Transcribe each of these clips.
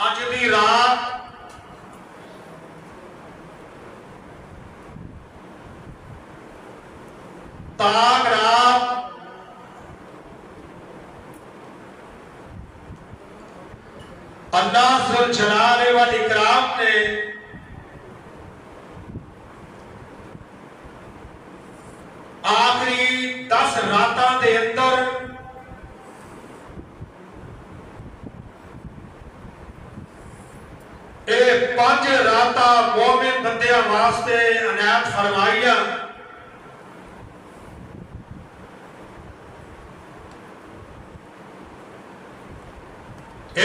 अज दी रात ताक रात अल्लाह जुल जलाल वल इकराम ने आखिरी 10 रातां दे अंदर ये 5 रातां मोमिन बंदियां वास्ते अनायत फरमाइया।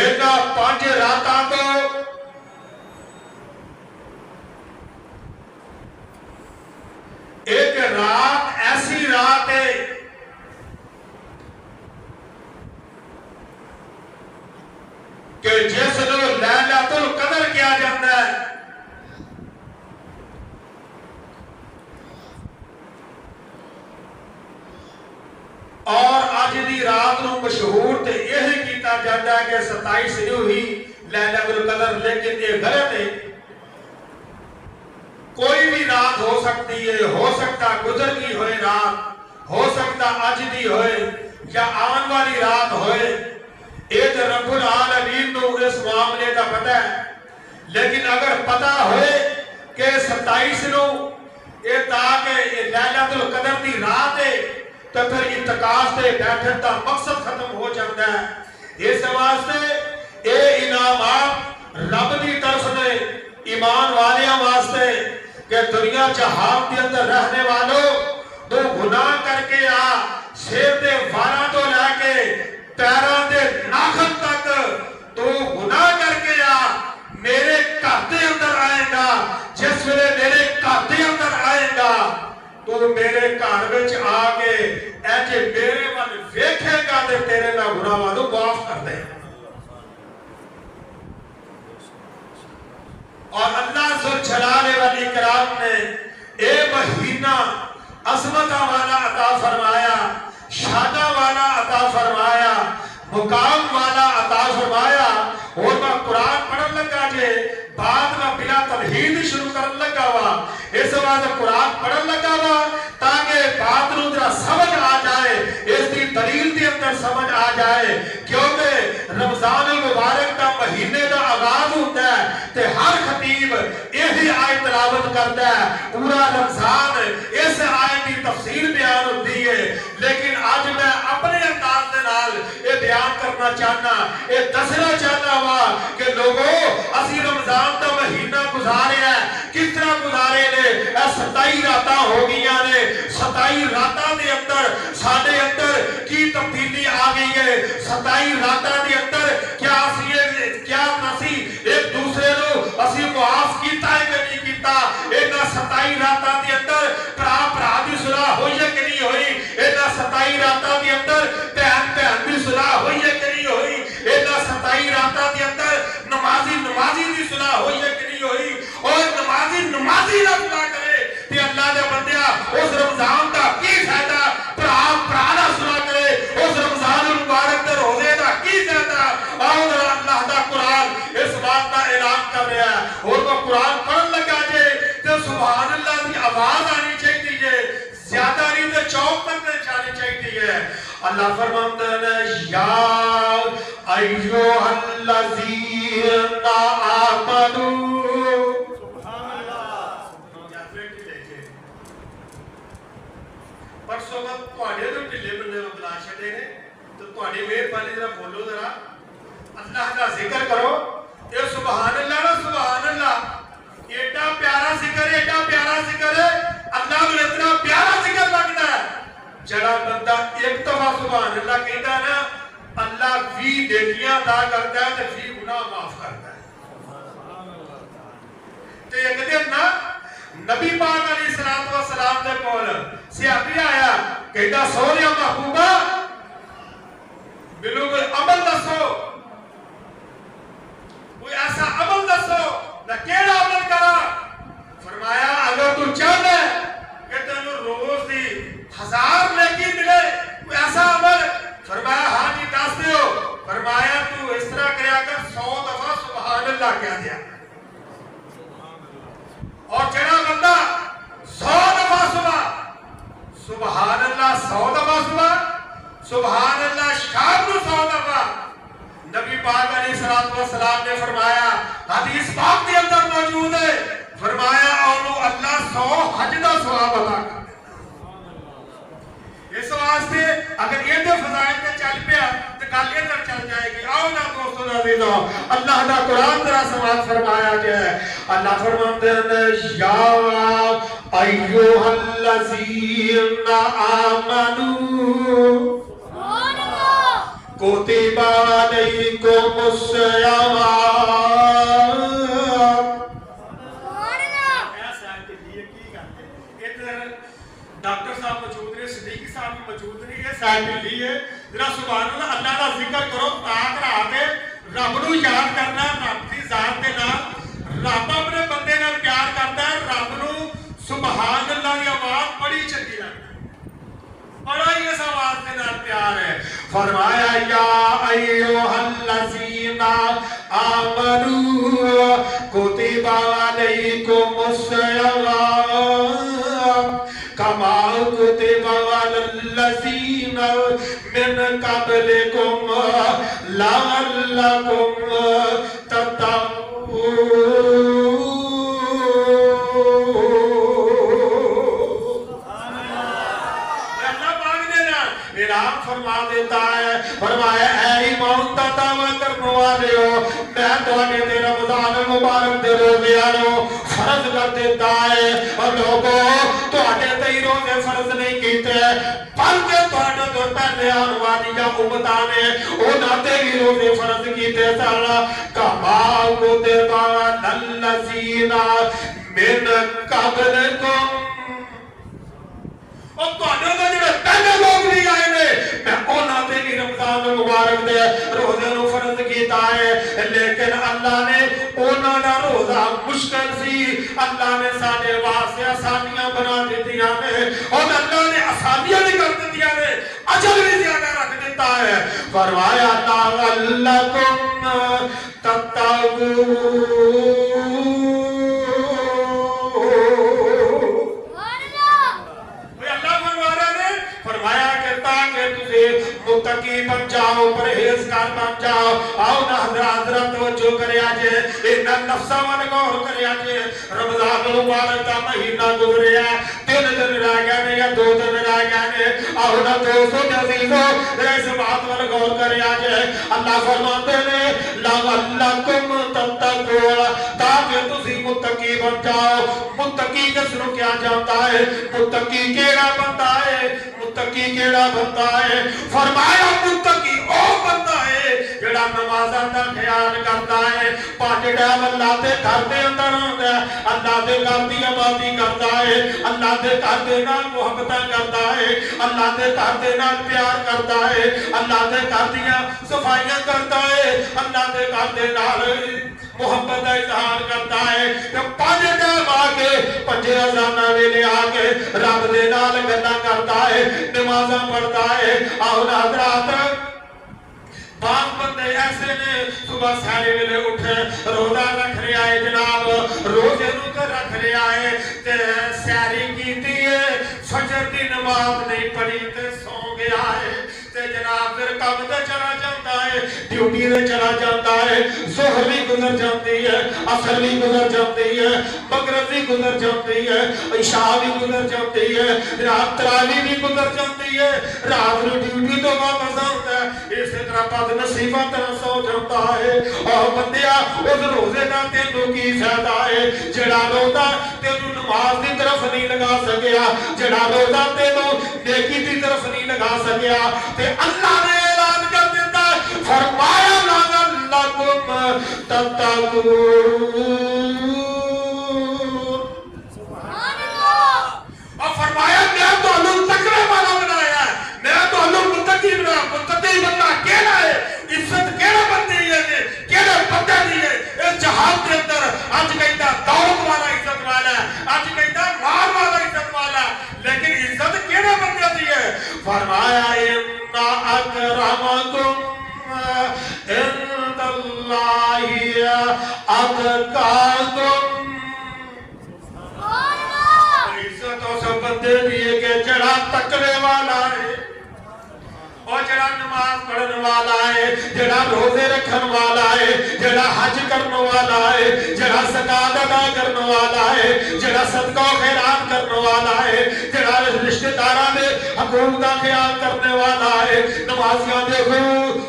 इन्हां 5 रातां तो एक रात ऐसी रात है कि जिसनूं लैलतुल कदर किया जाता है। और अज दी रात नूं मशहूर ते यह किया जाता है कि 27 नूं ही लैलतुल कदर, लेकिन ये गलत है। कोई भी रात हो सकती है, हो सकता गुजर की होए रात, हो सकता अज दी होए या आने वाली रात होए। ये तो रब्बुल आलमीन नूं इस मामले का पता है। लेकिन अगर पता होए कि 27 नूं ये ताकि लैलतुल कदर दी रात है तो फिर इत्तिकाफ ते बैठन का मकसद खत्म हो जाता है। इस वास्ते ये इनामात रब की तरफ ने ईमान वालियां वास्ते कि दुनिया जहान के अंदर रहने वालों तो गुनाह करके आ, सिर के वालों तो लैके पैरों के नाखन तक तो गुनाह करके आ, मेरे घर के अंदर आएगा। जिस वेले मेरे घर के अंदर आएगा तो मेरे घर विच आके ऐसे मेरे वल वेखेगा ते तेरे ना गुनाहां नूं माफ कर दे। और अल्लाह जुल जलाल वल इकराम ने ए महीना असमता वाला अता फरमाया, शादा वाला अता फरमाया, मुकाम वाला अता फरमाया। और मैं कुरान पढ़न लगा जे बाद में बिना तमहीद शुरू करन लगा वा। इस वास्ते कुरान पढ़न लगा वा ताकि बात नूं जरा समझ आ जाए, इसकी दलील के अंदर समझ आ जाए। क्योंकि रमजान मुबारक का महीने का आगाज होता है ते हर खतीब यही आयत तिलावत करता है, पूरा रमजान इस आयत की तफसीर बयान होती है। लेकिन आज मैं अपने अंदाज के नाल ये बयान करना चाहना, ये दसना चाहना वा कि लोगों असी रमजान का महीना गुजारे है, किस तरह गुजारे ने। 27 रातां हो गई ने, 27 रातां के अंदर साडे अंदर की तब्दीली आ गई है। 27 रातां के अंदर क्या असी एक दूसरे को असी मुआफ कीता है कि नहीं कीता। इन्हां 27 रातां के अंदर भरा भरा की सुलह हुई है कि नहीं हुई। इन्हां 27 रातां के अंदर भैन भैन की सुलह हुई है कि नहीं हुई। इन्हां 27 रातां के अंदर नमाजी नमाजी की सुलह हुई है कि नहीं हुई। और नमाजी नमाजी ना सुलह करे ते अल्लाह दे बंदिया उस रमजान का की फायदा। भरा भरा ना सुलह करे उस रमजान मुबारक के रोजे का की फायदा। आओ जरा अल्लाह दा कुरान इस बात का ऐलान कर रहा है। और वो कुरान पढ़न लगा जे ते सुभान अल्लाह की आवाज आनी चाहिए, ज्यादा नहीं तो चौक तक जानी चाहिए। अल्लाह फरमाता है या अय्युहल्लज़ीना आमनू। परसों मैं तुहाडे तो ढिले बंदे को बुला छड़े ने तो तुहाडी मेहरबानी जरा बोलो, जरा अल्लाह का जिक्र करो। ये सुभान अल्लाह ना सुभान अल्लाह एडा प्यारा जिक्र, एडा प्यारा जिक्र है। अल्लाह को इतना प्यारा जिक्र लगता है जड़ा बंदा एक दफा सुभान अल्लाह कहता है ना, अल्लाह 20 नेकियां अदा करता है ते 20 गुनाह माफ करता है। ते एक दिन ना नबी पाक अलैहिस्सलातु वस्सलाम दे कोल सियाबी आया, कहता सोहणिया महबूबा मैनूं कोई अमल दसो, कोई ऐसा अमल दसो मैं केड़ा अमल करा। फरमाया अगर तू चाहता है कि तेनू रोज दी 1000 नेकी मिले, कोई ऐसा अमल। फरमाया हाँ जी दस दियो। फरमाया तू इस तरह करया कर 100 दफा सुभान اللہ کہہ دیا. اور جڑا بندہ 100 دفعہ سبحان اللہ 100 دفعہ سبحان اللہ شام کو 100 دفعہ نبی پاک علیہ السلام نے فرمایا, حدیث پاک کے اندر موجود ہے, فرمایا اور اللہ 100 حج دا ثواب عطا کر. اس واسطے اگر یہ دے فضائل تے چل پیا تے گل ادھر چل جائے گی. آؤ نا دوستو عزیزو, اللہ دا قرآن ذرا سماعت فرمایا جائے. اللہ فرماتے ہیں یا ایھا الذین آمنوا کتب علیکم الصیام. ڈاکٹر صاحب موجود نے, صدیقی صاحب بھی موجود نہیں ہے, صاحب ملی ہے. ذرا سبحان اللہ اللہ کا ذکر کرو, تاک رہا کے رب نو یاد کرنا, رب کی ذات کے نام. رب اپنے بندے نال پیار کرتا ہے. رب نو سبحان اللہ کی آواز بڑی چنگی لگتی ہے, بڑا ہی اس آواز کے نال پیار ہے. فرمایا یا ایھا الذین آمنوا کتب علیکم الصیام کما کتب علی الذین من قبلکم لعلکم تتقون. اعلان فرما دیتا ہے, فرمایا اے ایمان دا دعویٰ کرنے والے ہو, میں تواڈے تے رمضان المبارک دے روزے والو فرض کر دیتا ہے. اور لوگوں تواڈے تے ہی روزے فرض نہیں کیتے بلکہ تواڈے تو پہلے آن والیاں امتاں نے انہاں تے ہی روزے فرض کیتے سن. کما کتب علی الذین من قبلکم, اور تواڈے تے جڑے پہلے لوگ نہیں آئے نے میں انہاں تے بھی رمضان المبارک دے روزے نو فرض کیتا ہے. لیکن اللہ نے انہاں دا روزہ مشکل سی, اللہ نے ساڈے واسطے آسانیاں بنا دتیاں نے, اور اللہ نے آسانیاں بھی کر دتیاں نے, اجر بھی زیادہ رکھ دیتا ہے. فرمایا لعلکم تتقون. فرمایا کہ تاکہ تجھے متقی بن جاؤ, پرہیزگار بن جاؤ. آؤ نا حضرات توجہ کرے آجے, اینا نفسہ من غور کرے آجے. رمضان المبارک دا مہینہ گزرے ہے, 3 دن رہ گئے نے یا 2 دن رہ گئے نے. آؤ نا دوستو عزیزو اس بات پر غور کرے آجے. اللہ فرماتے نے لعلکم تتقون, تاکہ تجھے متقی بن جاؤ. متقی کس نو کیا جاتا ہے, متقی کیڑا بندہ ہے, متقی کیڑا بندہ ہے. فرمایا متقی او بندہ ہے جڑا نمازاں دا خیال کرتا ہے, 5 ٹائم اللہ دے گھر دے اندر ہوندا ہے, اللہ دے گھر دی آبادی کرتا ہے, اللہ دے گھر دے نال محبتاں کرتا ہے, اللہ دے گھر دے نال پیار کرتا ہے, اللہ دے گھر دیاں صفائیاں کرتا ہے, اللہ دے گھر دے نال محبت کا اظہار کرتا ہے. کہ 5 ٹائم آ کے 5 اذاناں ویلے آ کے رب دے نال گلاں کرتا ہے, نمازاں پڑھتا ہے. آؤ نا حضرات, بعض بندے ایسے نے صبح سارے ویلے اٹھے روزہ رکھ رہا ہے جناب, روزے نو تے رکھ رہا ہے تے سیاری کیتی ہے, فجر دی نماز نہیں پڑھی تے سو گیا ہے, تے جناب پھر کم تے چلا جاتا ہے, ڈیوٹی تے چلا جاتا ہے. ظہر بھی گزر جاتی ہے, عصر بھی گزر جاتی ہے, مغرب بھی گزر جاتی ہے, عشاء بھی گزر جاتی ہے, رات تراویح بھی گزر جاتی ہے, رات نو ڈیوٹی تو واپس آتا ہے. اسی طرح بد نصیبہ طرح سو جاتا ہے. اور بندیا اس روزے دا تینوں کی فائدہ ہے, جڑا روزہ تینوں نماز دی طرف نہیں لگا سکیا, جڑا روزہ تینوں نیکی دی طرف نہیں لگا سکیا, تے اللہ نے اعلان کر دیتا ہے, فرمایا لعلکم تتقون. اور فرمایا میں تانوں تقوی والا بنایا ہے, میں تانوں متقی بنایا. متقی بندہ کیڑا ہے, عزت کیڑا بندے ہے, کیڑے بندے دی ہے اس جہاد کے اندر. اج کہندا دولت والا عزت والا ہے, اج کہندا مال والا عزت والا ہے, لیکن عزت کیڑے بندے دی ہے. فرمایا ان اکرمکم عند اللہ अतकाकुम इज्जत उस बंदे दी है कि जड़ा तकवे वाला है और जड़ा नमाज पढ़ने वाला है, जड़ा रोजे रखने वाला है, जड़ा हज करने वाला है, जड़ा ज़कात अदा करने वाला है, जड़ा सदका खैरात करने वाला है, जड़ा रिश्तेदारां दे हकूक दा ख्याल करने वाला है, नमाजियां दे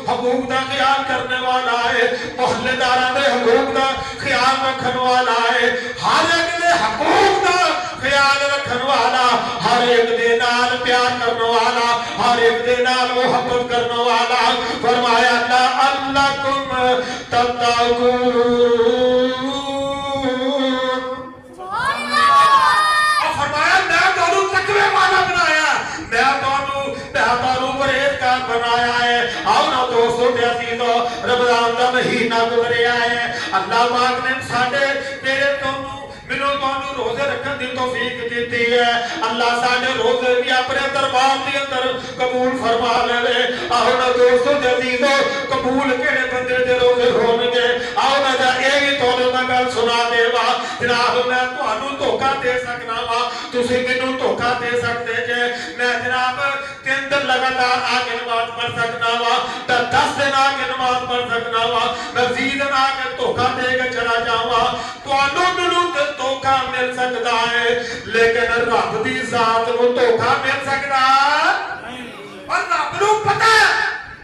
हकूक दा ख्याल करने वाला है, मोहल्लेदारां दे हकूक दा ख्याल रखने वाला है, हर एक दे हकूक दा ख्याल रखने वाला, हर एक दे नाल प्यार करने वाला, हर एक दे नाल मोहब्बत करने वाला। फरमाया ला अल्लाकुम तत्तकून, और फरमाया मैं तुहानू तकवे वाला बनाया, मैं तुहानू परहेजगार बनाया है। आओ ना दोस्तों ते अजीजों, रमजान दा महीना गुजरिया है, अल्लाह पाक ने साडे तेरे तुहानू मैनू तुहानू रोजे रखने की तौफीक दी है। अल्लाह साडे रोजे भी अपने दरबार के अंदर कबूल फरमा ले। आओ ना दोस्तों ते अजीजों, कबूल केड़े बंदे दे रोजे होणगे? आओ ना जा ये भी तुहानू मैं गल सुना देवा। जनाब मैं तुहानू धोखा दे सकना वा, तुसीं मैनू धोखा दे सकदे जे। मैं जनाब 3 दिन लगातार आके नमाज पढ़ सकना वा, 10 दिन आके नमाज पढ़ सकना वा, मजीद आके धोखा दे के चला जावा। तुहानू मैनू धोखा मिल सकता है, लेकिन रब दी जात नूं धोखा मिल सकदा नहीं। और रब नूं पता है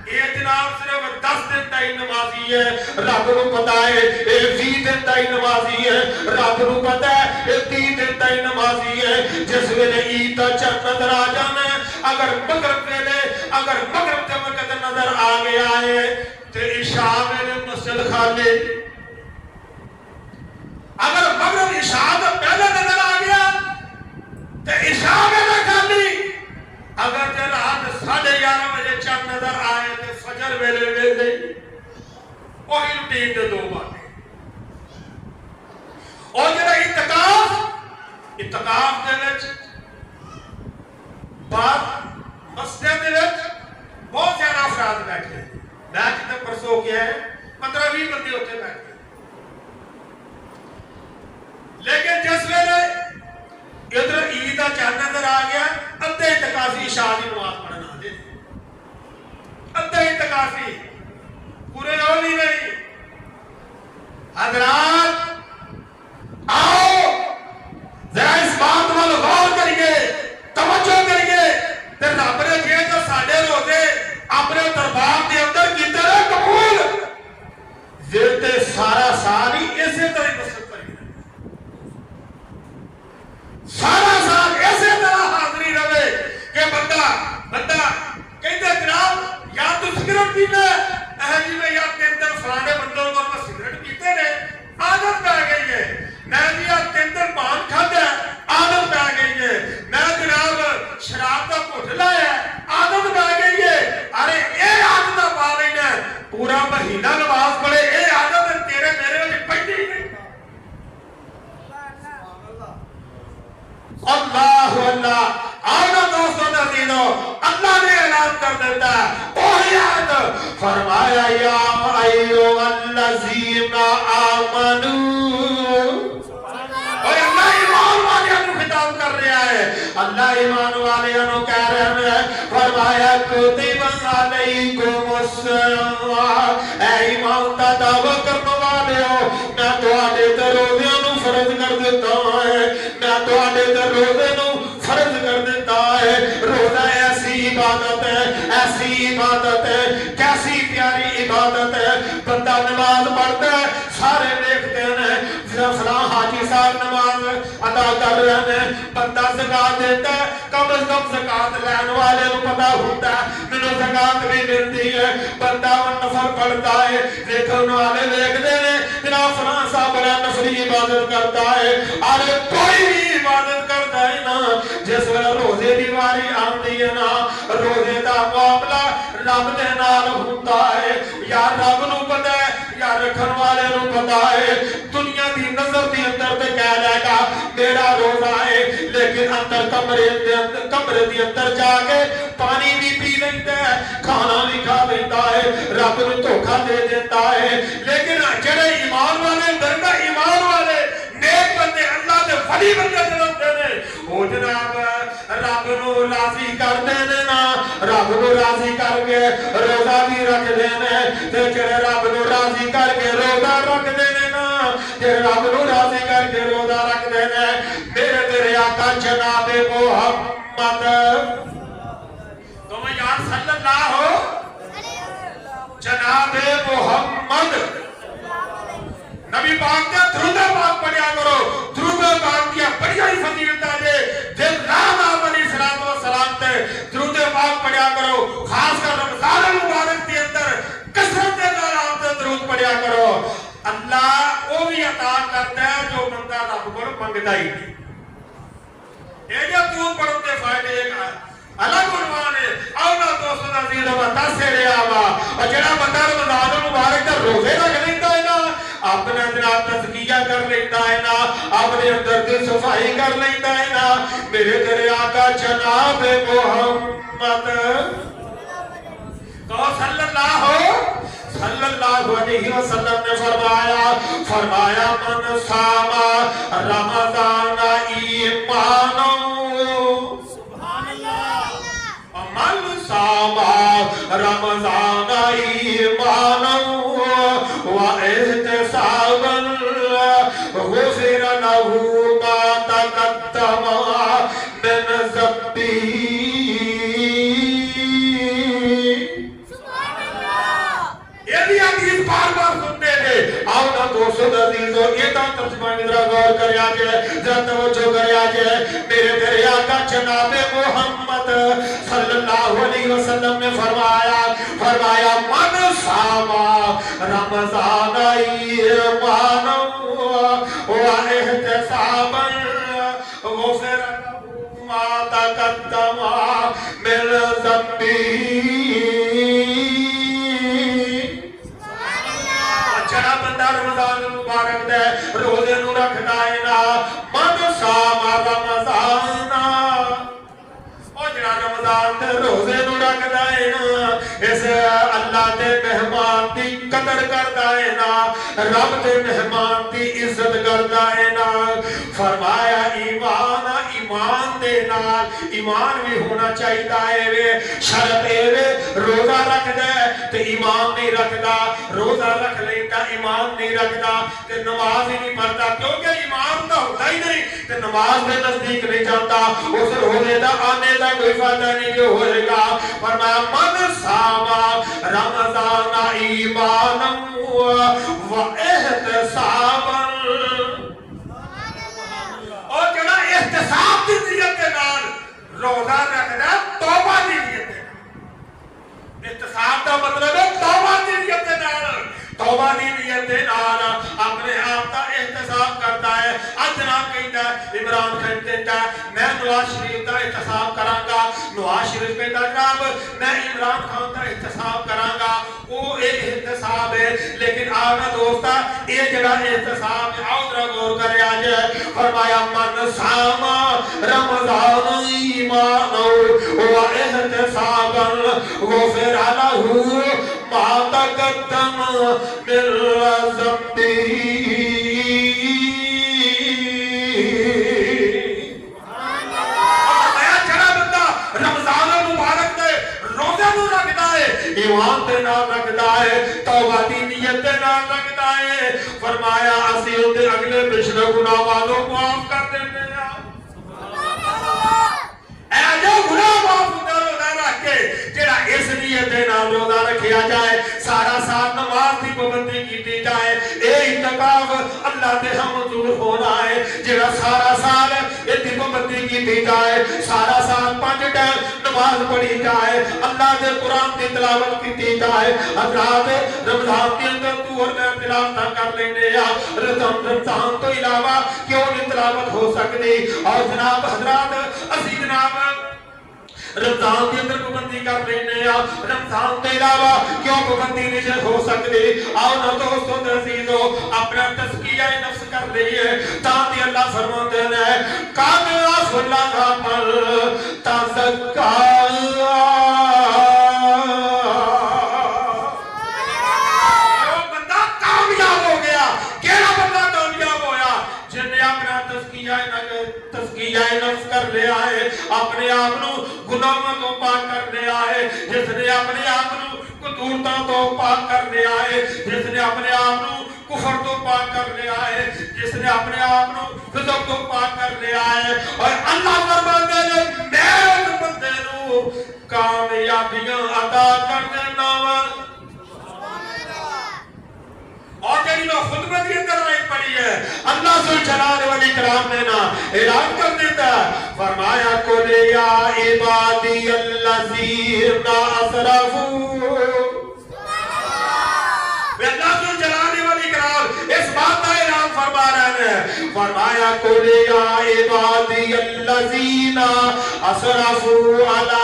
ये जनाब सिर्फ 10 दिन दा ही नमाजी है, रब नूं पता है ये 20 दिन दा ही नमाजी है, रब नूं पता है ये 30 दिन दा ही नमाजी है। जिस वेले ईद दा चंद नजर आ जाना, अगर मगरिब वेले अगर मगरिब दा वक्त नजर आ गया है ते इशा वेले मस्जिद खाली, अगर मगरिब इशा तो पहले नजर आ गया तो इशा वेले खाली, अगर जे रात 11:30 बजे चंद नजर आए तो फजर वेले वेले वही रूटीन दे 2 बातें। और जरा इत्तकाफ दे विच बात मस्जिद दे विच बहुत ज्यादा अफराद बैठे, मैं जितना परसों गया है 15-20 बंदे उत्थे बैठे, लेकिन जिस वेले इधर ईद का चांद नजर आ गया अद्धे इत्तकाफी इशा की नमाज पढ़ना आ गए, अद्धे इत्तकाफी पूरे हो भी नहीं। हजरात आओ जरा इस बात वाल गौर करिए, तवज्जो करिए। ते रब ने जे जो साडे रोजे अपने दरबार के अंदर कीते ने कबूल, फिर ते सारा साल ही इसे तरह मसरत करेंगे, सारा साल ऐसे तरह हाजिरी रहे कि बंदा कहते जनाब या तो सिगरेट पीना जी में या 3 दिन फलाने बंदों को मैं सिगरेट पीते ने आदत पै गई है, मैं जी या 3 दिन पान खादा आदत पै गई है, मैं जनाब शराब का घुट लाया आदत पै गई है। अरे ये आदत पा लेना पूरा महीना नमाज पढ़े, ये आदत तेरे मेरे में पैदी नहीं। अल्लाह अल्लाह आओ दोस्तों नज़ीरों, अल्लाह ने ऐलान कर देता है फरमाया या अय्युहल्लज़ीना आमनू, और अल्लाह ईमान वालियों को खिताब कर रहा है, अल्लाह ईमान वालियों को कह रहा है। फरमाया कुतिबा अलैकुमुस्सियाम, ऐ ईमान का दावा करने वालियो मैं तुहाडे ते रोज़ियां नूं फर्ज कर देता है, मैं तुहाडे ते रोज़े नूं फर्ज कर देता है। रोज़ा ऐसी इबादत है, ऐसी इबादत है, कैसी प्यारी इबादत है। बंदा नमाज पढ़ता है सारे देखते हैं फलां हाजी साहब नमाज अदा कर रहे हैं, बंदा ज़कात देता है कम से कम ज़कात लैने वाले को पता होता है मैनू ज़कात भी मिलती है, बंदा नफल पढ़ता है देखने वाले देखते हैं जनाब फलां साहब बड़ा नफली इबादत करता है। अरे कोई भी इबादत करता है ना, जिस वेले रोजे की वारी आती है ना, रोजे का मामला रब दे नाल हुंदा है। या रब नूं पता है या रखन वाले नूं पता है, दुनिया की नजर के अंदर ते कह लेगा मेरा रोजा है, लेकिन अंदर कमरे के अंदर जाके पानी भी पी लेता है, खाना भी खा लेता है, रब नूं धोखा दे देता है। लेकिन जेड़े वली बंदे जलते ने ओ जनाब रब नू राजी करदे ने ना रब नू राजी करके रोजा भी रखदे ने ते जेड़े रब नू राजी करके रोजा रखदे ने ना जेड़े रब नू राजी करके रोजा रखदे ने मेरे तेरे आका जनाब मुहम्मद तुम यार सल्लल्लाहु जनाब मुहम्मद नबी पाक के दुरूद पाक पढ़िया करो दुरूद पाक की बढ़िया ही फजीलत है दिल रात आप अलैहिस्सलाम व सलाम ते दुरूद पाक पढ़िया करो खास कर रमजान मुबारक के अंदर कसरत के नाल आप ते दुरूद पढ़िया करो अल्लाह वो भी अता करता है जो बंदा रब को मंगदा ही ये जो दुरूद पढ़न के फायदे अलग उन्वान है और ना दोस्तों अजीज मैं दस रहा वा और जेड़ा बंदा रमजान मुबारक दा रोजे रख लेंदा है ना अपना जनाब तज़किया कर लेता है ना अपने अंदर की सफाई कर लेता है ना मेरे तेरे आका जनाब मुहम्मद तो सल्लल्लाहु अलैहि वसल्लम ने फरमाया मन सामा रमजान ईमानो मन सामा रमजान ईमानो व एहतिसाबन गुफिर लहू मा तक़द्दम मिन ज़म्बी ये भी हदीस बार-बार सुनते थे आओ ना दोस्तों अजीजों ये तो तर्जुमा जरा गौर करिया जे जरा तवज्जो करिया जे मेरे तेरे आका जनाब मुहम्मद सल्लल्लाहु अलैहि वसल्लम ने फरमाया मन सामा रमजान ईमान व एहतिसाबन गुफिर लहू मा तक़द्दम मिन ज़म्बी जड़ा बंदा रमजान मुबारक दे रोजे नू रखदा है ना मन सामा रमजान ओ जड़ा रमजान दे रोजे नू रखदा है ना इस अल्लाह दे मेहमान दी कदर करदा है ना रब दे मेहमान दी इज्जत करदा है ना फरमाया ईमान दे नाल ईमान भी होना चाहिदा है वे शर्त है वे रोजा रखदा ते ईमान नहीं रखदा रोजा रख लेता ईमान नहीं रखदा ते नमाज ही नहीं पढ़ता क्योंकि ईमान तो होता ही नहीं ते नमाज के नजदीक नहीं जाता उस रोजे दा आने दा कोई फायदा नहीं होएगा फरमाया मन सामा रमजान ईमान व एहतिसाबन और जड़ा एहतिसाब दी नियत के नाल रोजा रखदा तौबा दी नियत है एहतिसाब दा मतलब है तौबा दी नियत के नाल तौबा दी नियत के नाल अपने आप दा एहतिसाब करता है आज जनाब कहता इमरान खान कहता मैं नवाज शरीफ दा एहतिसाब करांगा नवाज शरीफ कहता जनाब मैं इमरान खान दा एहतिसाब करांगा वो एक एहतिसाब है लेकिन आना दोस्ता ये जड़ा एहतिसाब है आओ जरा गौर करे आज फरमाया मन सामा रमजान ईमान व एहतिसाबन गुफिर लहू मा तक़द्दम मिन ज़म्बी ईमान दे नाल रखदा है तौबा दी नियत दे नाल रखदा है फरमाया असी उहदे अगले पिछले गुनाहां को माफ कर देंगे ऐ जो गुनाह माफ होंदा रोजा रख के जेड़ा इस नियत दे नाल रोजा रखिया जाए सारा साल नमाज दी पाबंदी कीती जाए ए इत्तकाफ अल्लाह दे मंजूर होना है जेड़ा सारा साल इहदी पाबंदी कीती जाए सारा साल 5 टाइम नमाज पढ़ी जाए अल्लाह दे कुरान की तिलावत की जाए हजरात रमजान के अंदर तू और मैं तिलावत कर लेने या रमजान तो इलावा क्यों नहीं तिलावत हो सकती और जनाब हजरात असी जनाब रमजान के अंदर पाबंदी कर लेने या रमजान के अलावा क्यों पाबंदी नहीं हो सकती आओ ना दोस्तों अजीजों अपना तज़किया नफ्स कर लिए ताकि अल्लाह फरमाते हैं काद अफला पर तज़क्का बंदा कामयाब हो गया केड़ा बंदा कामयाब होया जिन्हें अपना तज़किया आप गुनाहों तो पाक कर लिया है, जिसने अपने आप कदूरता तो पाक कर लिया है, जिसने अपने आप कुफर तो पाक कर लिया है, जिसने अपने आप फिज़क तो पाक कर लिया है। और अल्लाह फरमाते हैं मैं उस बंदे नू कामयाबियां अता कर देना वा। और जब मैं खुतबे के अंदर आयत पढ़ी है, अल्लाह सुल जलाल वल इकराम ने ना ऐलान कर देता है, फरमाया कुल या इबादी अल्लज़ीना असरफू। अल्लाह सुल जलाल वल इकराम इस बात का ऐलान फरमा रहे हैं, फरमाया कुल या इबादी अल्लज़ीना असरफू अला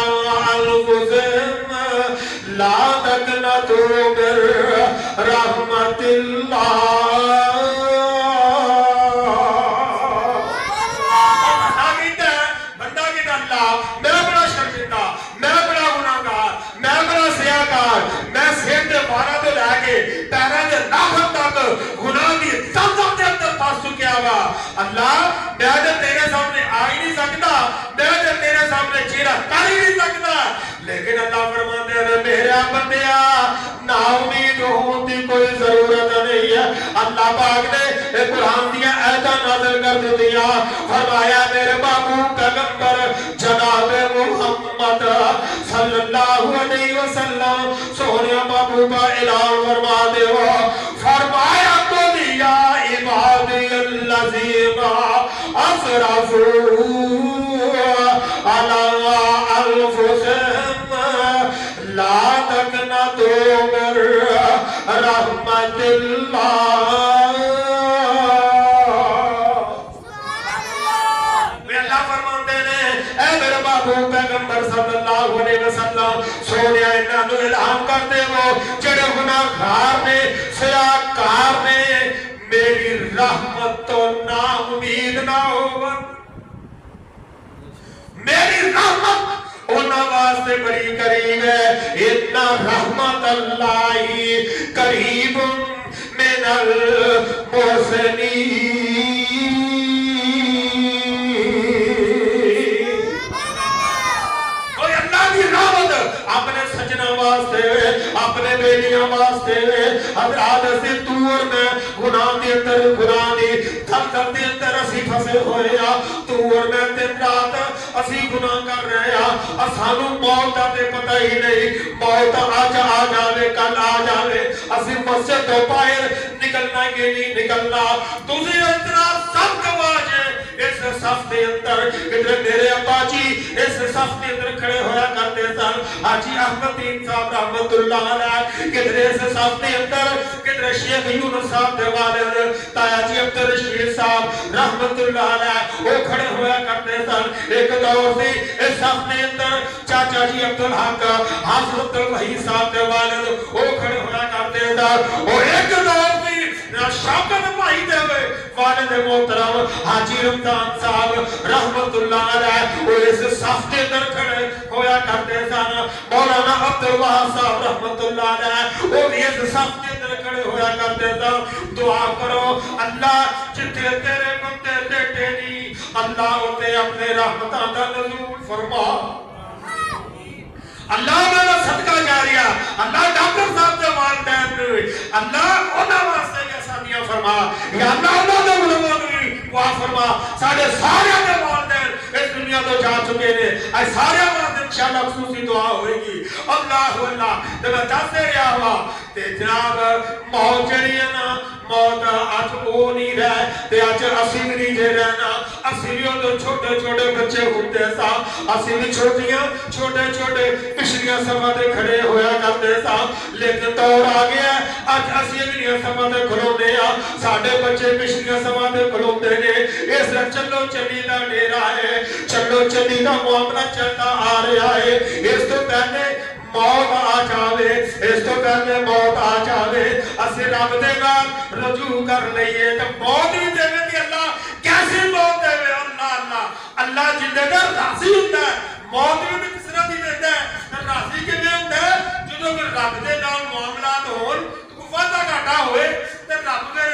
अनफुसिहिम ला तक़नतू मिर रहमतिल्लाह। बंदा की अल्लाह मैं बड़ा शर्मिंदा, मैं बड़ा गुनाहगार, मैं बड़ा सियाकार, मैं सिर के बालों तो लैके पैरों के नाखून तक गुनाह की तम के अंदर फंस चुका वा। अल्लाह मैं तो तेरे सामने आ ही नहीं सकता, मैं तो तेरे सामने चेहरा कर ही नहीं सकता। लेकिन अल्लाह फरमाते हैं मेरा बंदिया ना उम्मीद होने की कोई जरूरत नहीं है। अल्लाह पाक ने कुरान दी आयतां नाज़िल कर दिया, फरमाया मेरे महबूब पैगंबर जनाब मुहम्मद सल्लल्लाहु अलैहि वसल्लम सोने महबूबा ऐलान फरमा देओ, फरमाया कुल या इबादी अल्लज़ीना असरफू अला अनफुसिहिम ला तक़नतू मिर रहमतिल्लाह। अल्लाह फरमाते ने ऐ मेरे महबूब पैगंबर सल्लल्लाहु अलैहि वसल्लम सोने इन्हां नूं ऐलान कर देवो जेड़े गुनाहगार ने सियाकार ने मेरी रहमत तो ना उम्मीद ना होवन। मेरी रहमत उन्हां वास्ते बड़ी करीब है, इतना रहमत अल्लाही करीब मिनल मुहसिनीन। कोई अल्लाह की रहमत अपने सजना वास्ते, अपने बेलियां वास्ते हजरात से तूर में गुनाह दे अंदर गुनाह दी थल दे अंदर असी फसे होए आ, तूर में दिन रात असी गुनाह कर रहे आ, सानू मौत का ते पता ही नहीं, मौत आज आ जावे कल आ जावे, असी मस्जिद तो बाहर निकलना के नहीं निकलना। तुझे इतना सब गवाज इस सफ के अंदर किधर मेरे अब्बा जी इस सफ के अंदर खड़े होया करते सन, हाजी अहमदीन साहब रहमतुल्लाह अलैह किधर इस सफ के अंदर, किधर शेख यूनुस साहब दे वालिद ताया जी अब्दुल रशीद साहब रहमतुल्लाह अलैह वो खड़े होया करते सन। एक दौर से इस सफ के अंदर चाचा जी अब्दुल हक हाफिज अब्दुल वहीद साहब दे वालिद वो खड़े होया करते सन। और एक दौर से शौकत भाई दे वालिद मोहतरम हाजी रमजान साहब रहमतुल्लाह अलैह वो इस सफ के अंदर खड़े होया करते सन। मौलाना अब्दुल वहाब साहब रहमतुल्लाह अलैह वो भी इस सफ के अंदर खड़े होया करते सन। दुआ करो अल्लाह जिथे तेरे बंदे लेटे नी अल्लाह उते अपने रहमतां दा नज़ूल फरमा। अल्लाह मेरा सदका जारिया, अल्लाह डॉक्टर साहब दे वालिदैन अल्लाह उन्हां वास्ते आसानियां फरमा, या अल्लाह उन्हां दे गुलामां नूं दुआ फरमा। साडे सारे दे वालिदैन इस दुनिया तो जा चुके ने, अज सारे वास्ते इंशाअल्लाह खुसूसी दुआ होएगी। अल्लाह अल्लाह ते मैं दसदे रहा हुआ ते जनाब मौत जड़ी है ना, मौत अज वो नहीं रह ते अज असी भी नहीं जे रहना। असी भी उदों छोटे छोटे बच्चे होते सा, असी भी छोटियां छोटे छोटे पिछलियां सभा ते खड़े होया करते सा, लेकिन दौर आ गया अज असी अगलियां सभा ते खलोते आ, साडे बच्चे पिछलियां सभा ते खलोते ने। इस चलो चली दा डेरा है, चलो चली दा मामला चलता आ रहा है। इस तो पहले मौत आ जावे, इस तो पहले मौत आ जावे असी रब दे नाल रजू कर लईए ते मौत भी देवे दी अल्लाह कैसी मौत देवे। अल्लाह अल्लाह अल्लाह जिंदे दा राजी हुंदा है, मौत भी किस तरह दी देंदा है, राजी किवें हुंदा है जदों कोई रब दे नाल मामलात होण, कोई वादा घाटा होए ते रब दे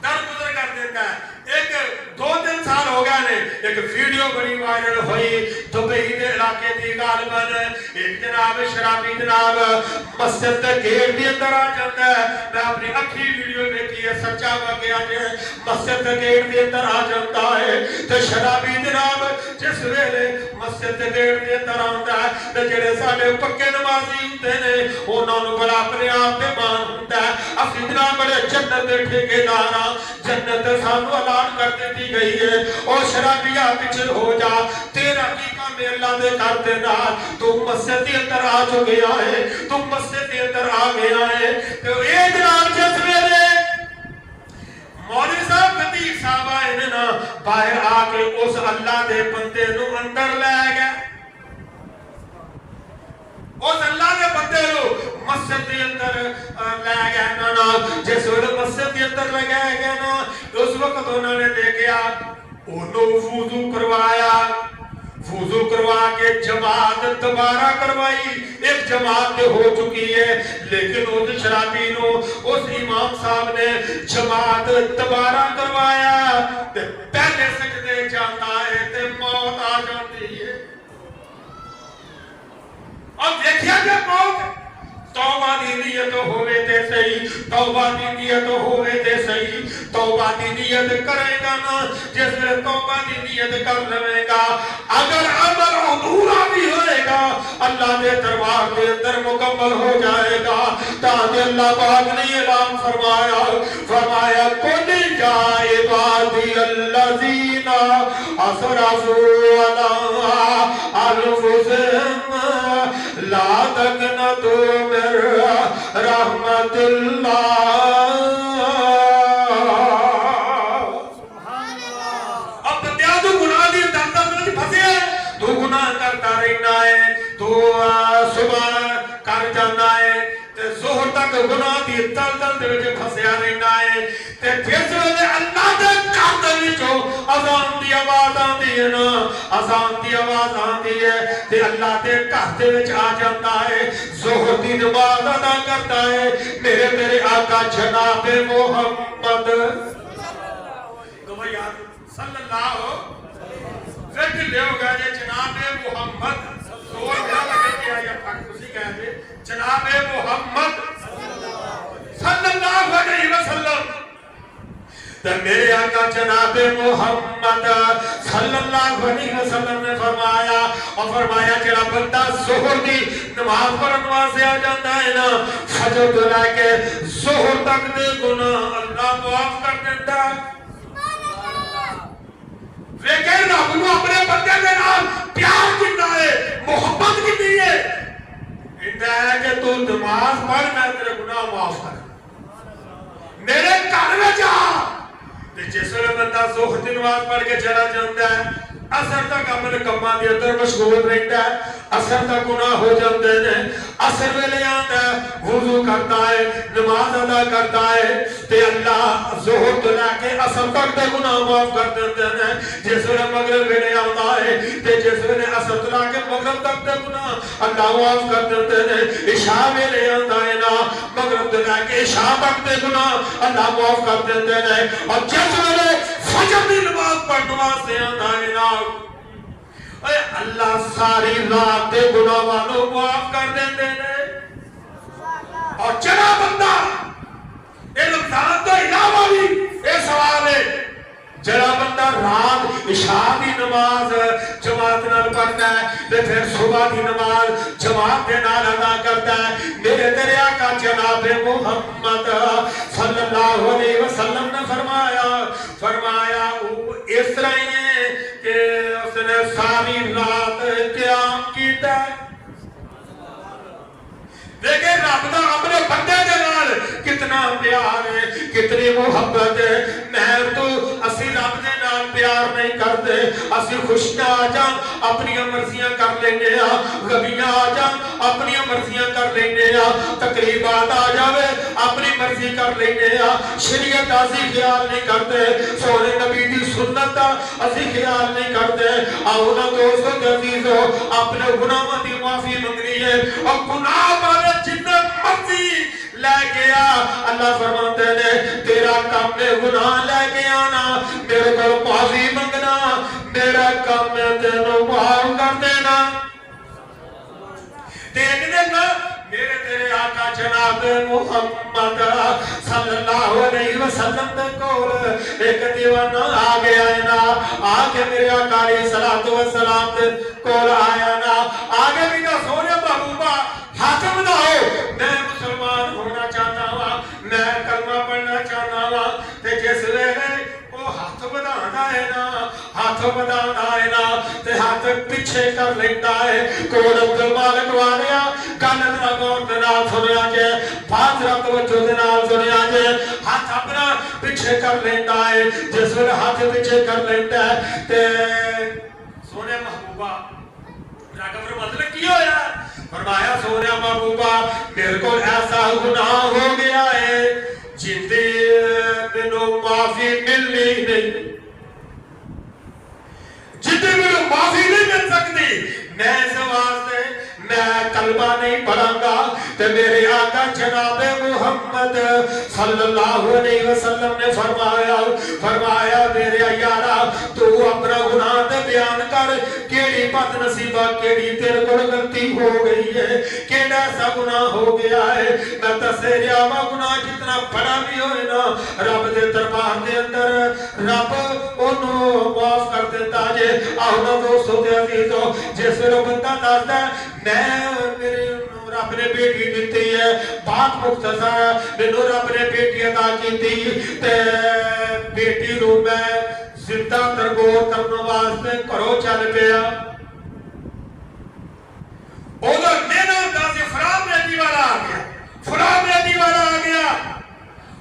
दर गुजर कर देता है। एक 2-3 साल हो गए ने एक वीडियो बनी وائرل ہوئی دبئی دے علاقے دی غالباً ایک جناب شرابی جناب مسجد دے گیٹ دی اندر آ جاتا ہے. میں اپنی اکھی ویڈیو دیکھی ہے, سچا واقعہ ہے. مسجد دے گیٹ دی اندر آ جاتا ہے تے شرابی جناب جس ویلے مسجد دے گیٹ دی اندر آندا ہے تے جڑے ساڈے پکے نمازی ہوندے نے انہاں نوں بڑا اپنے آپ تے مان ہوندا ہے. اسی جناب بڑے جنت دے ٹھیکیدار ہاں, جنت سانو اعلان کر دتی گئی ہے او شرابیا پیچھے ہو جا, تیرا کی کام ہے اللہ دے گھر دے نال, تو مسجد دے اندر آ جو گیا ہے, تو مسجد دے اندر آ گیا ہے. تے اے جناب جس ویلے مولوی صاحب خطیب صاحب آئے نے نا باہر آ کے اس اللہ دے بندے نو اندر لے گئے, اس اللہ دے بندے نو مسجد دے اندر لے گئے نا. جس ویلے مسجد دے اندر لے گئے نا اس وقت انہوں نے دیکھا انہوں وضو کروایا, وضو کروا کے جماعت دوبارہ کروائی. ایک جماعت ہو چکی ہے لیکن اس شرابی نو اس امام صاحب نے جماعت دوبارہ کروایا تے پہلے سجدے جاتا ہے تے موت آ جاتی ہے. اب دیکھیا کہ موت توبہ دی نیت ہوئے تے صحیح, توبہ دی نیت ہوئے تے صحیح, توبہ دی نیت کرے گا نا جس میں توبہ دی نیت کر لے گا, اگر عمل ادھورا بھی ہوئے گا اللہ دے دربار کے اندر مکمل ہو جائے گا. تاکہ اللہ پاک نے اعلان فرمایا, فرمایا قل یا عبادی الذین اسرفوا علی انفسہم لا تقنطوا من رحمت اللہ. اب بندیا تو گناہ دی دردہ میں پھنسے ہے, تو گناہ کرتا رہنا ہے, تو صبح کر جانا ہے تے ظہر تک گناہ دی دلدل دے وچ پھنسیا رہنا ہے تے پھر ویلے اللہ دے گھر دے وچوں اذان دی آواز آندی ہے نا, اذان دی آواز آندی ہے تے اللہ دے گھر دے وچ آ جاتا ہے, ظہر دی نماز ادا کرتا ہے. میرے آقا جناب محمد صلی اللہ پھر لے ہوگا جے جناب محمد زور میرا لگے کیا یا پاک اسی کہہ دے جناب محمد صلی اللہ علیہ وسلم. تو میرے آقا جناب محمد صلی اللہ علیہ وسلم نے فرمایا, اور فرمایا جڑا بندہ ظہر دی نماز پڑھن واسطے آ جاتا ہے نا فجر تو لے کے ظہر تک دے گناہ اللہ معاف کر دیتا. لیکن رب نو اپنے بندے دے نال پیار کیتا ہے, محبت کیتی ہے, اندا ہے کہ تو نماز پڑھ میں تیرے گناہ معاف کر, میرے گھر وچ آ. جس ویلے بندہ ظہر دی نماز پڑھ کے چلا جاتا ہے اثر تک عمل کماں دے اندر مشغول رہتا ہے, اثر تک گناہ ہو جاتے ہیں. اثر ویلے آتا ہے وضو کرتا ہے, نماز ادا کرتا ہے تے اللہ ظہر تو لے کے اثر تک دے گناہ معاف کر دیتے ہیں. جس ویلے مغرب ویلے آتا ہے تے جس ویلے اثر تو لے کے مغرب تک دے گناہ اللہ معاف کر دیتے ہیں. عشاء ویلے آتا ہے نا مغرب تو لے کے عشاء تک دے گناہ اللہ معاف کر دیتے ہیں. اور جس ویلے فجر دی نماز پڑھنے واسطے آتا ہے نا اے اللہ ساری رات دے گناہوں معاف کر دیتے ہیں. اور جڑا بندہ اے رمضان تو علاوہ بھی اے سوال ہے, جڑا بندہ رات عشاء دی نماز جماعت نال پڑھتا ہے تے پھر صبح دی نماز جماعت دے نال ادا کرتا ہے, میرے تیرے آقا جناب محمد صلی اللہ علیہ وسلم نے فرمایا اس طرح ہی ہے کہ اس نے ساری رات قیام کیتا ہے. دیکھیں رب دا اپنے بندے دے نال کتنا پیار ہے, کتنی محبت ہے. میں تو اسی رب دے نال پیار نہیں کرتے, اسی خوشیاں آ جان اپنی مرضیاں کر لینے آ, غمیاں آ جان اپنی مرضیاں کر لینے آ, تقریبات آ جاوے اپنی مرضی کر لینے آ. شریعت اسی خیال نہیں کرتے, سونے نبی دی سنت دا اسی خیال نہیں کرتے. آؤ نا دوستو عزیزو اپنے گناہوں دی معافی منگنی ہے, اور گناہ والے جتنے مرضی لے گیا اللہ فرماتے نے تیرا کام میں گناہ لے کے آنا, میرے کو معافی منگنا, मेरा काम है तेनों माफ कर देना। एक दिन मेरे तेरे आका जनाब मुहम्मद सल्लल्लाहु अलैहि वसल्लम दे कोल एक दीवाना आ गया है ना, आके मेरे आका अलैहि सलातो व सलाम दे कोल आया ना, आगे भी ना सोने महबूबा हाथ बढ़ाओ, मैं मुसलमान होना चाहता हूं, मैं कलमा पढ़ना चाहता हूं। ते जिस वेले वो हाथ बढ़ाना है ना, हाथ बढ़ाना है ना, ते हाथ पीछे कर लेता है। कोल अब्दुल मालिक वालिया गल जरा गौर दे नाल सुनिया जे, बात रब तवज्जो दे नाल सुनिया जे, हाथ अपना पीछे कर लेता है। जिस वेले हाथ पीछे कर लेता है ते सोने महबूबा रागवर मतलब की होया, फरमाया सोने महबूबा मेरे को ऐसा गुनाह हो गया है जिंदे मैनू माफी मिलनी नहीं, जिंदे मैनू माफी नहीं मिल सकती। मैं इस वास्ते मैं कलमा नहीं पढ़ांगा। ते मेरे आका जनाबे मुहम्मद सल्लल्लाहु अलैहि वसल्लम ने फरमाया मेरे यारा तू अपना गुनाह ते बयान कर, केड़ी बदनसीबा केड़ी तेरे कोल गलती हो गई है, केड़ा सा गुनाह हो गया है। मैं दसे जावा गुनाह जितना बड़ा भी होए ना, रब दे दरबार दे अंदर रब ओनू माफ कर देता जे। आओ ना दोस्तों ते अजीजों, जिस वेले बंदा दसदा मैं मेरे रब ने बेटी दी है, बात मुख्तसर मैनू रब ने बेटी अदा की ते बेटी नू मैं जिंदा तरगोर करने वास्ते घरों चल पिया। उधर मेरा दास फराम रहने वाला आ गया, फराम रहने वाला आ गया।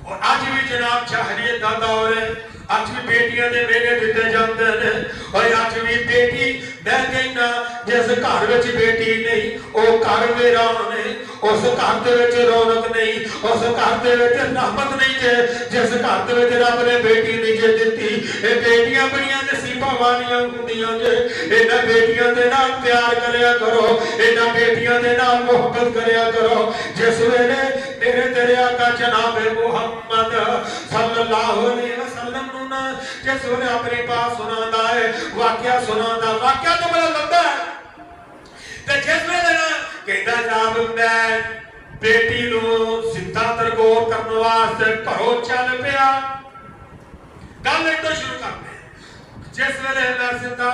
और आज भी जनाब जहरीत का दौर है, आज भी बेटियां दे मेले दिते जाते हैं। और आज भी बेटी मैं कहना जिस घर विच बेटी नहीं वो घर मेरा नहीं, उस घर दे विच रौनक नहीं, उस घर दे विच रहमत नहीं जे जिस घर दे विच रब ने बेटी नहीं जे दित्ती। ये बेटियां बड़ियां नसीबां वालियां हुंदियां जे, इन्हां बेटियां दे नाल प्यार करया करो, इन्हां बेटियां दे नाल मोहब्बत करया करो। जिस वेले मेरे तेरे आका जनाबे मुहम्मद सल्लल्लाहु अलैहि वसल्लम नू ना जिस वेले अपनी बात सुनांदा है, वाकया सुनांदा, वाकया तो बड़ा लंबा है। ते जिस वेले ना कहंदा जनाब मैं बेटी नू जिंदा तरगोर करने वास्ते घरों चल पिया, गल इधर शुरू करते हैं। जिस वेले मैं जिंदा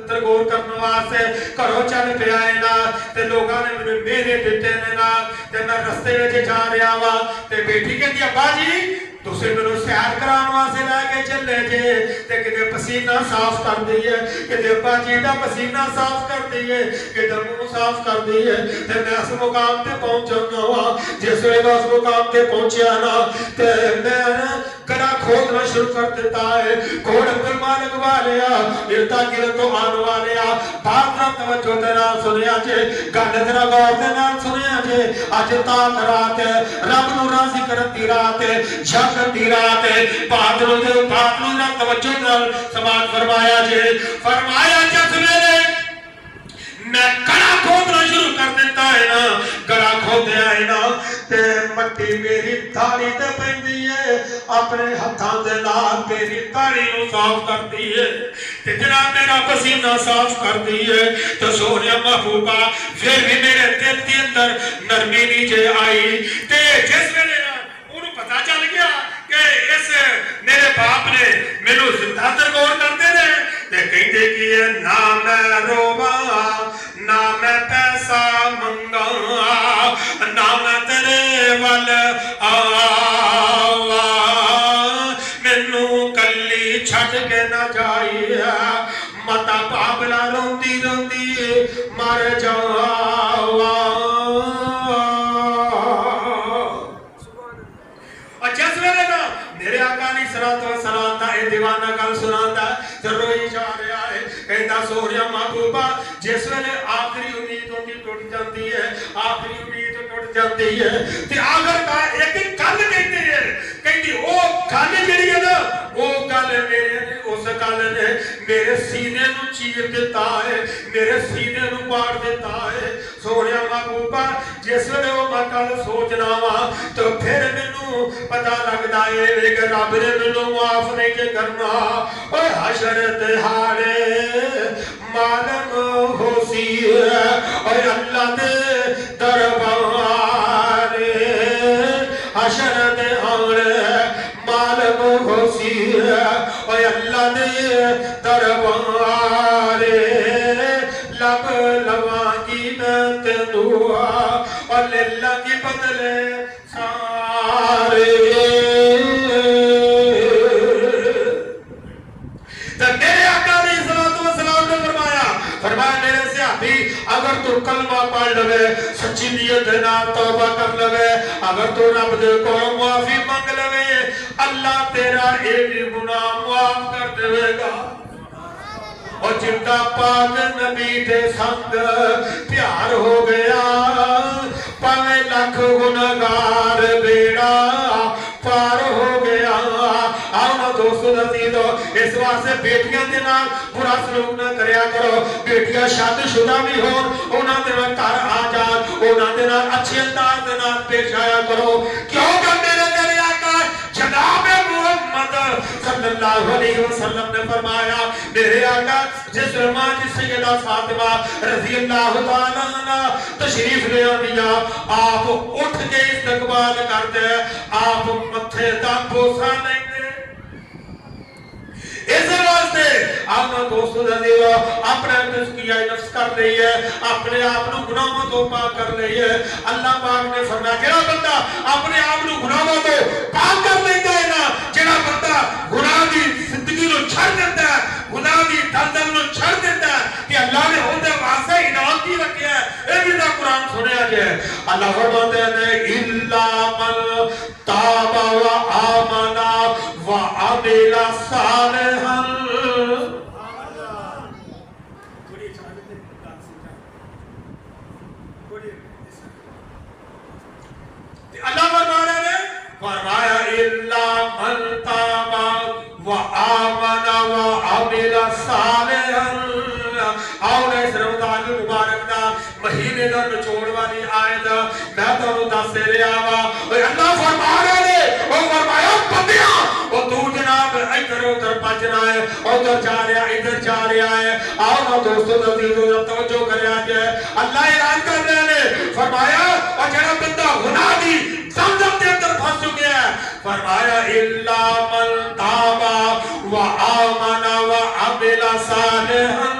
तरगोर करने वास्ते घरों चल पिया है ना, ते लोगों ने मैनू मेरे दिते ने ना, ते मैं रस्ते विच जा रहा वा, ते बेटी कहती अब्बा जी तुसी मैनू सैर कराने वास्ते लैके चले जे, ते किते पसीना साफ कर दईए, किते अब्बा जी दा पसीना साफ कर दईए, किते मुंह साफ कर दईए। ते मैं उस मुकाम ते पहुंचना वा, जिस वेले मैं उस मुकाम ते पहुंचा ना ते मैं गड़ा खोदना शुरू कर देता है। कोड अब्दुल मालिक वालिया इरता गिर तो आने वाले आ बात ना तवज्जो दे नाल सुनिया जे, गल जरा गौर दे नाल सुनिया जे। अज ताक रात है, रब नू राजी करन दी रात है, जगन दी रात है, बादलों दे बादलों ना तवज्जो नाल समाज फरमाया जे। फरमाया जिस वेले मैं गड़ा खोदना शुरू कर देता है ना, गड़ा खोदया है ना ते मट्टी मेरी थाली ते पैंदी है, अपने हत्थां दे नाल मेरी थाली नू साफ करदी है, ते जरा मेरा पसीना साफ करदी है। तो सोनिया महबूबा फिर भी मेरे दिल के अंदर नरमी नहीं जे आई। ते जिस वेले उन्हें पता चल गया कि इस मेरे बाप ने मैनू जिंदा तरगोर करते ने, ते कहते कि ना मैं रोवा ना मैं पैसा मंगा, ना मैं तेरे वल आवा, मैनू कली छड़ के ना जाइए, मता बाबला रोंदी रोंदी मर जावा। जिस वेले ना मेरे आका ने सलात व सलाम दा ए दीवाना गल सुनांदा ते रोई जा रहा है, कहंदा सोहरिया महबूबा जिस वेले आखिरी उम्मीद उनकी टूट जाती है, आखिरी उम्मीद टूट जाती है, ते आखिरकार एक गल कहती है, कहती ओ गल जिहड़ी है ना वो गल मेरे उस गल ने मेरे सीने नू चीर दिता है, मेरे सीने नू पाड़ दिता है। सोने महबूबा जिस वेले वो मैं गल सोचना वा तो फिर मैनू पता लगता है कि रब ने मैनू माफ नहीं जे करना। ओए हशर दिहाड़े मालम होसी ओए अल्लाह दे दरबार हशर दिहाड़े मालम होसी ओए अल्लाह दे दरबार लब लवांगी मैं तेनू और ले लांगी बदले सारे। मेरे आका अलैहिस्सलाम ने फरमाया मेरे सिहाबी अगर तू कलमा पढ़ लवे सच्ची नीयत दे नाल तौबा कर लवे अगर तू रब दे कोलों माफी मांग लवे अल्लाह तेरा एक भी गुनाह माफ कर देगा। और जिंदा पाक नबी दे संग प्यार हो गया पावे लख गुनहगार बेड़ा पार हो गया। आओ ना दोस्तों अजीजो इस वास्ते बेटियां दे नाल बुरा सलूक ना करया करो। बेटियां शादीशुदा भी होन उन्हां दे नाल घर आ जान उन्हां दे नाल अच्छे अंदाज दे नाल पेश आया करो। क्योंकि मेरे मेरे आका जनाब मुहम्मद सल्लल्लाहु अलैहि वसल्लम ने फरमाया मेरे आका जिस मां जी सैयदा फातिमा रजी अल्लाह तआला अन्हा तशरीफ ले आंदिया आप उठ के इस्तकबाल करते आप मथे दा बोसा लेंगे। इस वास्ते आप दोस्तों अजीजो अपने तज़किया नफ्स कर रही है अपने आप को गुनाहों तो पाक कर रही है। अल्लाह पाक ने फरमाया जेड़ा बंदा अपने आप को गुनाहों तो पाक कर लेता है ना जेड़ा बंदा गुनाह दी जिंदगी नु छड़ देता है गुनाह दी दलदल नु छड़ देता है कि अल्लाह ने ओदे वास्ते इनाम की रखया है। ए भी दा कुरान सुनया गया है। अल्लाह फरमाते हैं इल्ला मन ताबा व आमना व अमिला सालिहन। अल्लाह फरमाया इल्ला मन ताबा व आमना व अमिला सालिहन। आओ ने रमजान मुबारक दा महीने दा निचोड़ वाली आयत मैं तुहानू दस रहा वा। अल्लाह फरमा रहे ने ओ फरमाया बंदियां ओ तू जनाब इधर उधर भजना है उधर जा रहा इधर जा रहा है। आओ ना दोस्तों अजीजों तवज्जो करया जे अल्लाह ऐलान कर रहे ने फरमाया और जेड़ा बंदा गुनाह दी ज़मज़म दे अंदर फंस चुका है फरमाया इल्ला मन ताबा व आमना व अमिला सालिहन।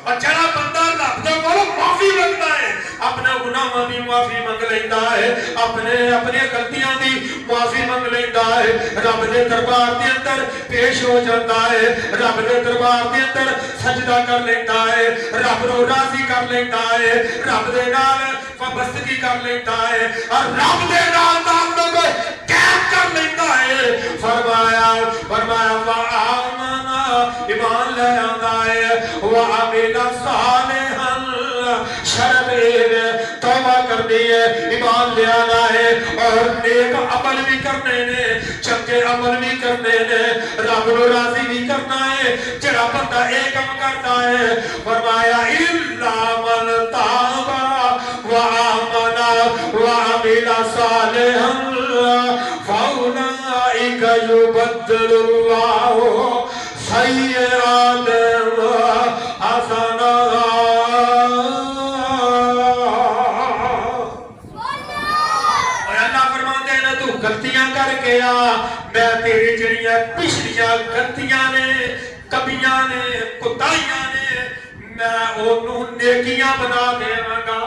और जड़ा बंदा रब दे कोलों माफी मंगदा है अपने गुनाहां दी माफी मंग लैंदा है अपने अपनी गलतियां दी माफी मंग लैंदा है रब दे दरबार दे अंदर पेश हो जाता है रब दे दरबार दे अंदर सजदा कर लेता है रब नु राजी कर लेता है रब दे नाल वाबस्तगी कर लेता है और रब दे नाल ताल्लुक कायम कर लेता है। फरमाया फरमाया वा आमना ईमान ले आंदा है वा अमिला सालिहन शर्त तौबा करनी है ईमान ले आना है और नेक अमल भी करने ने चंगे अमल भी करने ने रब नु राजी भी करना है। जेड़ा बंदा एक काम करता है फरमाया इल्ला मन ताबा व आमना व अमिला सालिहन फौलाइका युबद्दिलुल्लाहु सय्यिआतिहिम हसनात। गलतियां करके आ मैं तेरी जड़ियां पिछलियां गलतियां ने कबियां ने कुताइयां ने मैं ओनू नेकियां बना देवांगा।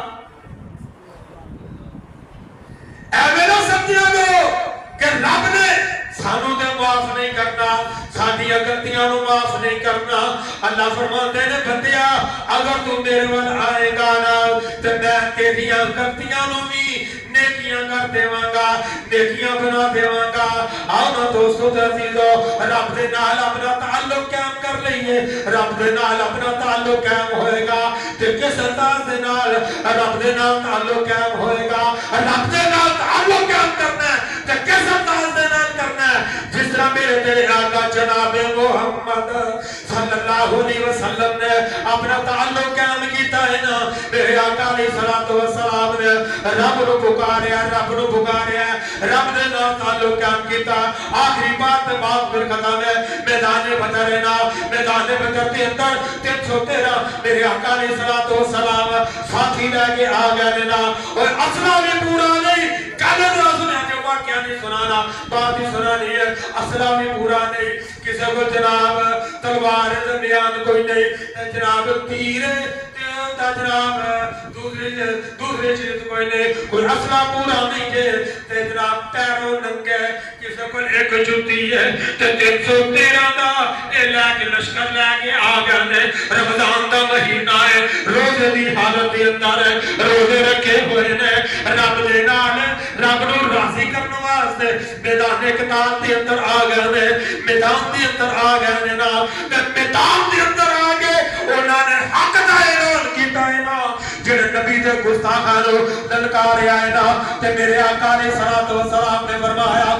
ऐवें ना समझिया करो कि रब ने सानू ते माफ नहीं करना साडियां गलतियां नु माफ नहीं करना। अल्लाह फरमाते ने बंदिया अगर तू मेरे वल आएगा ना ते मैं तेरियां गलतियां नु भी नेकियां कर देवांगा नेकियां बना देवांगा। आओ ना दोस्तों अजीजो रब दे नाल अपना ताल्लुक कायम कर लईए रब दे नाल अपना ताल्लुक कायम होएगा ते किस अंदाज दे नाल रब दे नाल ताल्लुक कायम होएगा। रब दे नाल ताल्लुक कायम करना है ते किस अंदाज दे नाल करना है जिस तरह मेरे तेरे आका जनाब मुहम्मद सल्लल्लाहु अलैहि वसल्लम ने अपना ताल्लुक कायम कीता है ना, मेरे आका अलैहिस्सलातु वस्सलाम ने रब नु पुकारिया, रब ने ना ताल्लुक कायम कीता। आखिरी बात फिर खत्म है। मैदान बदर है ना, मैदान बदर के अंदर 313 मेरे आका अलैहिस्सलातु वस्सलाम साथी लेके आ गए ना, और असला भी पूरा नहीं, कलर सुना के वाकया नहीं सुनाना, बात ही सुनानी है, असला भी पूरा नहीं, किसी को जनाब तलवार दरमियान कोई नहीं, जनाब तीर जनाब दूसरे चीज कोई नहीं, कोई असला पूरा नहीं है, जनाब पैरों नंगे, किसी को एक जुती है, 313 का लेके लश्कर लेके आ गए। रमजान का महीना है, रोजे की हालत के अंदर रोजे रखे हुए ने, रब दे नाल रब नूं राजी करने वास्ते मैदान किताब के अंदर आ गए, मैदान के अंदर आ गए ना, मैदान के अंदर आ गए उन्होंने हक दा ऐलान कीता है ना, जेड़े नबी दे गुस्ताखां नूं ललकार आए ना, ते मेरे आका अलैहिस्सलातु वस्सलाम ने फरमाया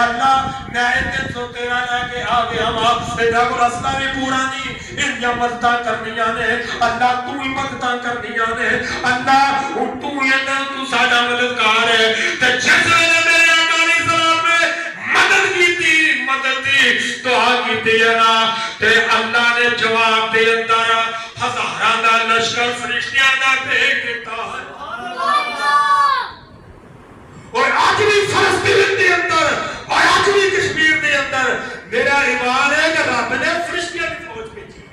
अल्लाह मैं 313 लेके आ गया वा, तेरा कोल असला भी पूरा नहीं, इन्नियां मददां करनियां ने अल्लाह, तू ही मददां करनियां ने अल्लाह, तू ही तू साडा मददगार है। ते जिस वेले मेरे आका अलैहिस्सलाम ने मदद दी दुआ कीती है ना, ते अल्लाह ने जवाब दे अंदर हजारां दा लश्कर फरिश्तियां दा भेज दिता है। और आज भी फलस्तीन के अंदर और आज भी कश्मीर के अंदर मेरा ईमान है कि रब ने फरिश्तियां की फौज भेजी है।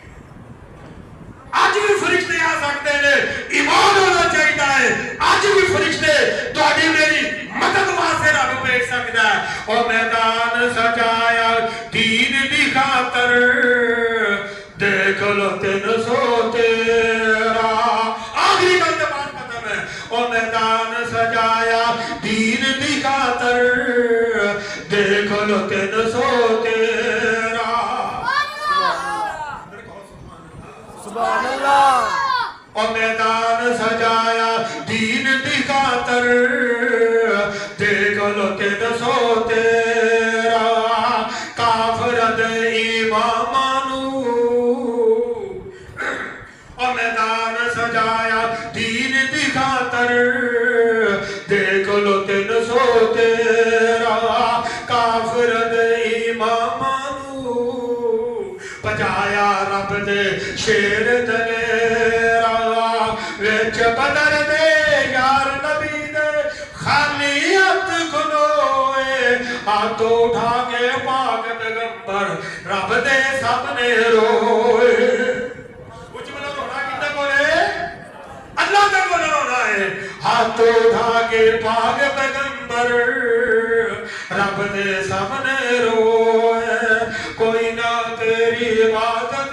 आज भी फरिश्ते आ सकते हैं, ईमान होना चाहिए है, आज भी फरिश्ते तुहाडी मेरी मदद वास्ते रब भेज सकता है। और मैदान सजाया दीन दी खातर, देख लो 313 आखिरी गल के बाद खत्म है। और मैदान सजाया दीन दी खातर, देख लो 313 सुभान अल्लाह। और मैदान सजाया दीन दी खातर, देख लो 313 काफिर दे इमामां नूं। और मैदान सजाया दीन दी खातर, देख लो 313 काफिर दे इमामां नूं। बजाया रब दे शेर दलेरा, विच बदर दे यार नबी दे खाली हथ खलोए, हाथ उठा के पाक पैगंबर रब दे सामने रोए। कुछ मतलब रोना कितना बोले, अल्लाह का बोला रोना है। हाथ उठा के पाक पैगंबर रब दे सामने रोए, कोई ना तेरी इबादत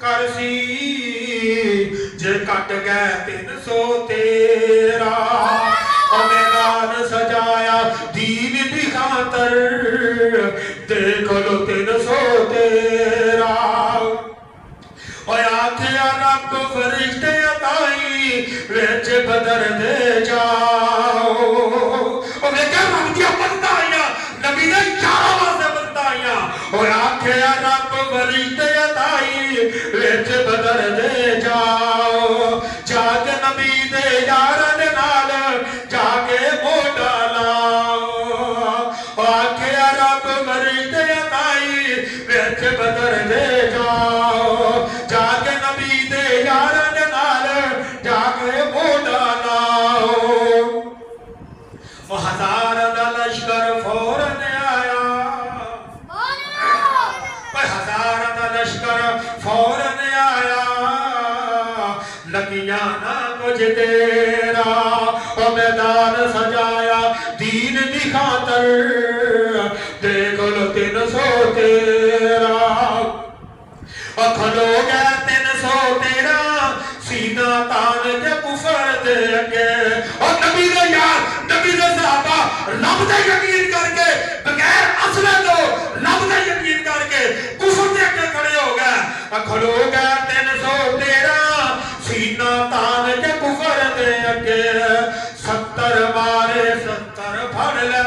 करसी जे कट गए 313। और मैदान सजाया दीन दी खातर, देख लो 313। और आखिया रब फरिश्ते ताई विच बदर दे जाओ। और वेखा रब दी बंदा आईया, नबी ने 11 वास्ते बंदा आईया। और आखिया रब फरिश्ते ताई विच बदर दे जाओ, जाके नबी दे यारां दे नाल जाके मोटा लाओ। आखिया रब फरिश्ते ताई विच बदर दे जाओ, जाके नबी दे यारां दे नाल जाके मोटा लाओ। वो हजारां दा लश्कर फौरन आया, हजारां दा लश्कर फौरन आया, लगिया ना कुछ देरा। और मैदान सजाया दीन दी खातर, देख लो 313 और खलो गया 313 सीना तान के कुफर दे अगे। और नबी दे यार, नबी दे सहाबा रब ते यकीन करके बगैर असले तो रब ते यकीन करके कुफर दे अगे खड़े हो गए। खड़ो गया 313 सीना तान के कुफर दे अगे। 70 मारे 70 फड़ ले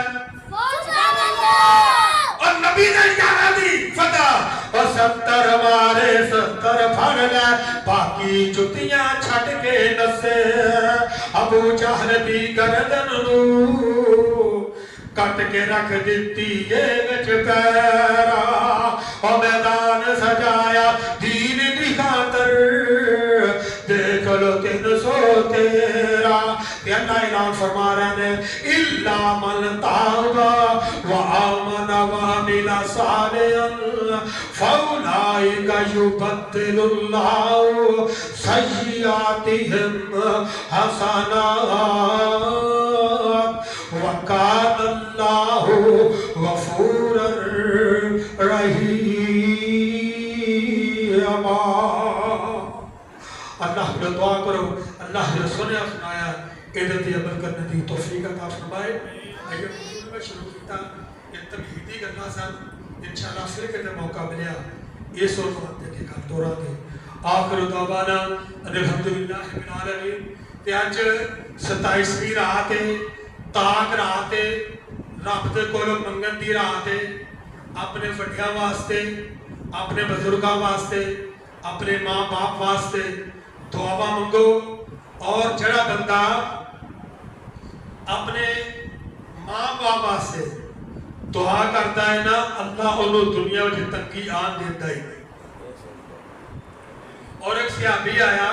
और नबी ने यारा दी फतह चादर फड़ ले बाकी जुतियां छड़ के नसे अबू जहल दी गर्दन नू कट के रख दिती ये विच पैरा और मैदान सजाया दीन दी खातर देख लो 313 अल्लाह ऐलान फरमा रहे हैं इल्ला मन ताबा व आमन व अमिल सालिहन फौलाइका युबद्दिलुल्लाहु सय्यिआतिहिम हसनात व कान अल्लाहु गफूरर रहीमा। अल्लाह को दुआ करो अल्लाह ने सुनाया इहदे अमल करने की तौफीक अता फरमाए। अगर मैं शुरू किया ये तमहीदी गल्लां सन इंशाअल्लाह फिर किते मौका मिलिया इस और के गल दोहरा दे आखिर दावाना अल्हम्दुलिल्लाह रब्बिल आलमीन। ते अज 27वीं रात है ताक रात है रब दे कोलों मंगन दी रात है अपने वड्डियां वास्ते अपने बजुर्गों वास्ते अपने माँ बाप वास्ते दुआवा मंगो। और जड़ा बंदा अपने माँ बाप वास्ते दुआ करता है ना अल्लाह उन्होंने दुनिया में तंगी आन देता ही। और एक सहाबी आया